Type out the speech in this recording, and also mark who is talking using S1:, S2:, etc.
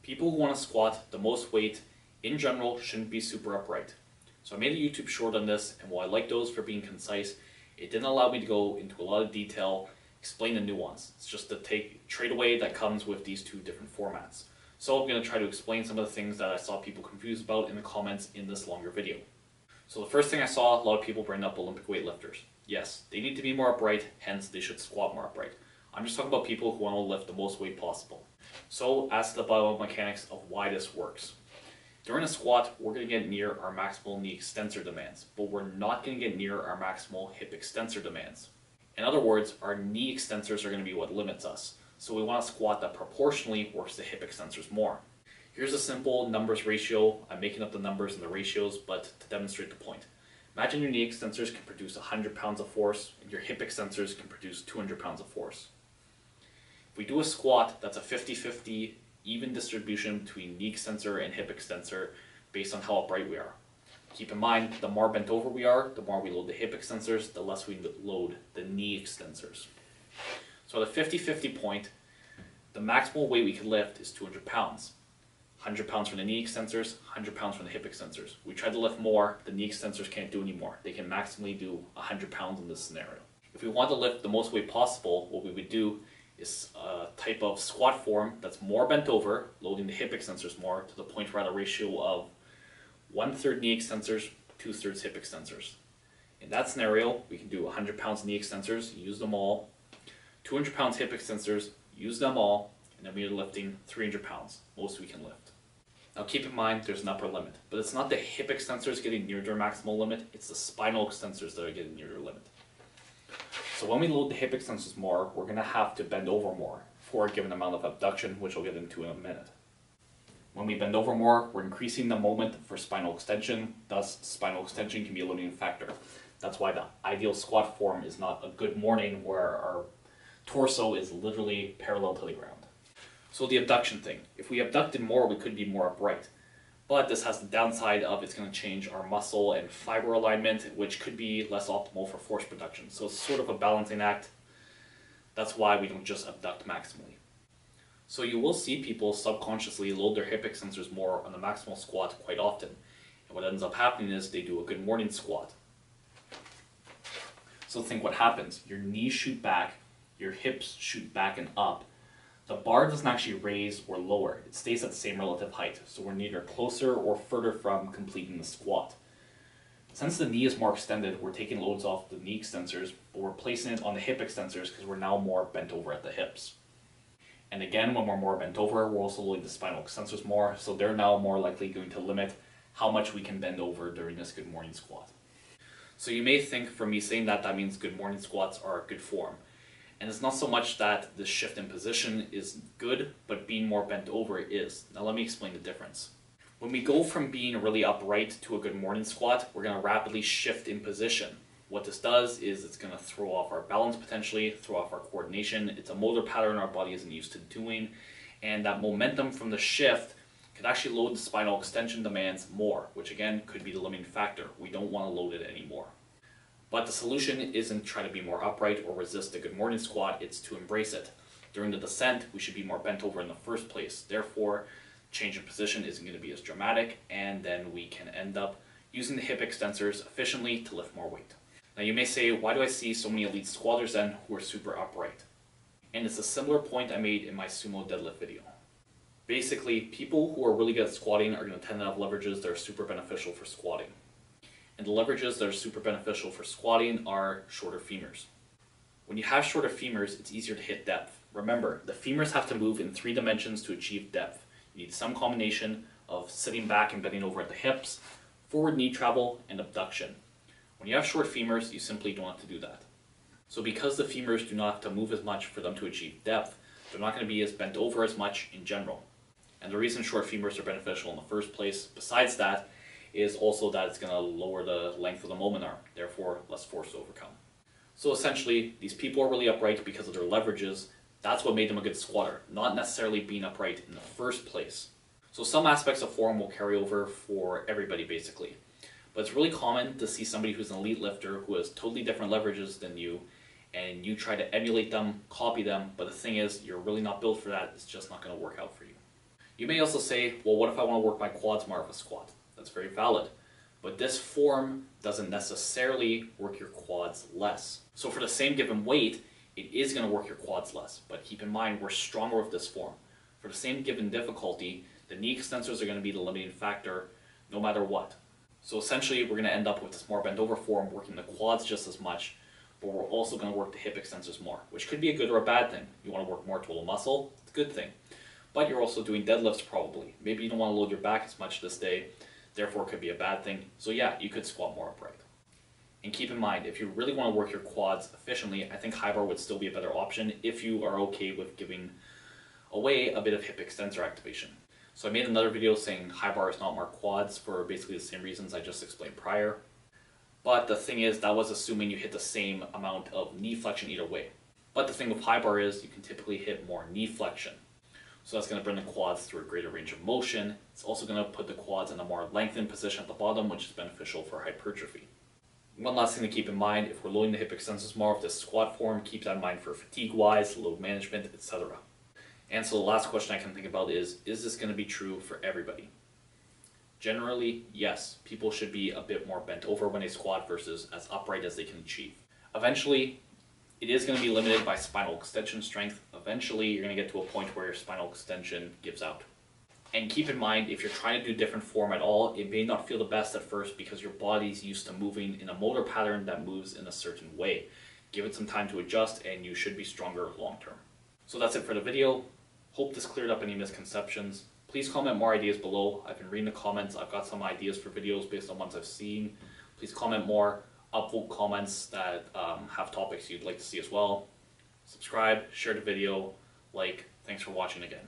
S1: People who want to squat the most weight in general shouldn't be super upright. So I made a YouTube short on this, and while I like those for being concise, it didn't allow me to go into a lot of detail, explain the nuance. It's just the trade away that comes with these two different formats. So I'm going to try to explain some of the things that I saw people confused about in the comments in this longer video. So the first thing I saw a lot of people bring up Olympic weightlifters. Yes, they need to be more upright, hence they should squat more upright. I'm just talking about people who want to lift the most weight possible. So as to the biomechanics of why this works. During a squat, we're going to get near our maximal knee extensor demands, but we're not going to get near our maximal hip extensor demands. In other words, our knee extensors are going to be what limits us. So we want a squat that proportionally works the hip extensors more. Here's a simple numbers ratio. I'm making up the numbers and the ratios, but to demonstrate the point. Imagine your knee extensors can produce 100 pounds of force, and your hip extensors can produce 200 pounds of force. If we do a squat that's a 50-50 even distribution between knee extensor and hip extensor based on how upright we are. Keep in mind, the more bent over we are, the more we load the hip extensors, the less we load the knee extensors. So at a 50-50 point, the maximal weight we can lift is 200 pounds. 100 pounds from the knee extensors, 100 pounds from the hip extensors. We try to lift more, the knee extensors can't do any more. They can maximally do 100 pounds in this scenario. If we want to lift the most weight possible, what we would do is a type of squat form that's more bent over, loading the hip extensors more to the point we're at a ratio of 1/3 knee extensors, 2/3 hip extensors. In that scenario, we can do 100 pounds knee extensors, use them all, 200 pounds hip extensors, use them all, and then we are lifting 300 pounds, most we can lift. Now keep in mind there's an upper limit, but it's not the hip extensors getting near their maximal limit, it's the spinal extensors that are getting near their limit. So when we load the hip extensors more, we're going to have to bend over more for a given amount of abduction, which we'll get into in a minute. When we bend over more, we're increasing the moment for spinal extension, thus spinal extension can be a limiting factor. That's why the ideal squat form is not a good morning where our torso is literally parallel to the ground. So the abduction thing. If we abducted more, we could be more upright. But this has the downside of it's going to change our muscle and fiber alignment, which could be less optimal for force production. So it's sort of a balancing act. That's why we don't just abduct maximally. So you will see people subconsciously load their hip extensors more on the maximal squat quite often. And what ends up happening is they do a good morning squat. So think what happens. Your knees shoot back, your hips shoot back and up. The bar doesn't actually raise or lower, it stays at the same relative height, so we're neither closer or further from completing the squat. Since the knee is more extended, we're taking loads off the knee extensors, but we're placing it on the hip extensors because we're now more bent over at the hips. And again, when we're more bent over, we're also loading the spinal extensors more, so they're now more likely going to limit how much we can bend over during this good morning squat. So you may think from me saying that, that means good morning squats are a good form. And it's not so much that the shift in position is good, but being more bent over is. Now let me explain the difference. When we go from being really upright to a good morning squat, we're going to rapidly shift in position. What this does is it's going to throw off our balance potentially, throw off our coordination. It's a motor pattern our body isn't used to doing. And that momentum from the shift could actually load the spinal extension demands more, which again could be the limiting factor. We don't want to load it anymore. But the solution isn't try to be more upright or resist a good morning squat, it's to embrace it. During the descent, we should be more bent over in the first place. Therefore, change in position isn't going to be as dramatic, and then we can end up using the hip extensors efficiently to lift more weight. Now you may say, why do I see so many elite squatters then who are super upright? And it's a similar point I made in my sumo deadlift video. Basically, people who are really good at squatting are going to tend to have leverages that are super beneficial for squatting. And the leverages that are super beneficial for squatting are shorter femurs. When you have shorter femurs, it's easier to hit depth. Remember, the femurs have to move in 3 dimensions to achieve depth. You need some combination of sitting back and bending over at the hips, forward knee travel, and abduction. When you have short femurs, you simply don't have to do that. So because the femurs do not have to move as much for them to achieve depth, they're not going to be as bent over as much in general. And the reason short femurs are beneficial in the first place, besides that, is also that it's going to lower the length of the moment arm, therefore less force to overcome. So essentially, these people are really upright because of their leverages. That's what made them a good squatter, not necessarily being upright in the first place. So some aspects of form will carry over for everybody basically. But it's really common to see somebody who's an elite lifter who has totally different leverages than you, and you try to emulate them, copy them, but the thing is, you're really not built for that, it's just not going to work out for you. You may also say, well, what if I want to work my quads more of a squat? That's very valid. But this form doesn't necessarily work your quads less. So for the same given weight, it is going to work your quads less. But keep in mind, we're stronger with this form. For the same given difficulty, the knee extensors are going to be the limiting factor no matter what. So essentially, we're going to end up with this more bent over form, working the quads just as much, but we're also going to work the hip extensors more, which could be a good or a bad thing. You want to work more total muscle, it's a good thing. But you're also doing deadlifts probably. Maybe you don't want to load your back as much this day, therefore it could be a bad thing. So yeah, you could squat more upright. And keep in mind, if you really want to work your quads efficiently, I think high bar would still be a better option if you are okay with giving away a bit of hip extensor activation. So I made another video saying high bar is not more quads for basically the same reasons I just explained prior. But the thing is, that was assuming you hit the same amount of knee flexion either way. But the thing with high bar is you can typically hit more knee flexion. So that's going to bring the quads through a greater range of motion. It's also going to put the quads in a more lengthened position at the bottom, which is beneficial for hypertrophy. One last thing to keep in mind, if we're loading the hip extensors more with this squat form, keep that in mind for fatigue-wise, load management, etc. And so the last question I can think about is this going to be true for everybody? Generally, yes, people should be a bit more bent over when they squat versus as upright as they can achieve. Eventually, it is going to be limited by spinal extension strength. Eventually, you're going to get to a point where your spinal extension gives out. And keep in mind, if you're trying to do different form at all, it may not feel the best at first because your body's used to moving in a motor pattern that moves in a certain way. Give it some time to adjust and you should be stronger long term. So that's it for the video. Hope this cleared up any misconceptions. Please comment more ideas below. I've been reading the comments. I've got some ideas for videos based on ones I've seen. Please comment more. Upvote comments that have topics you'd like to see as well. Subscribe, share the video, like. Thanks for watching again.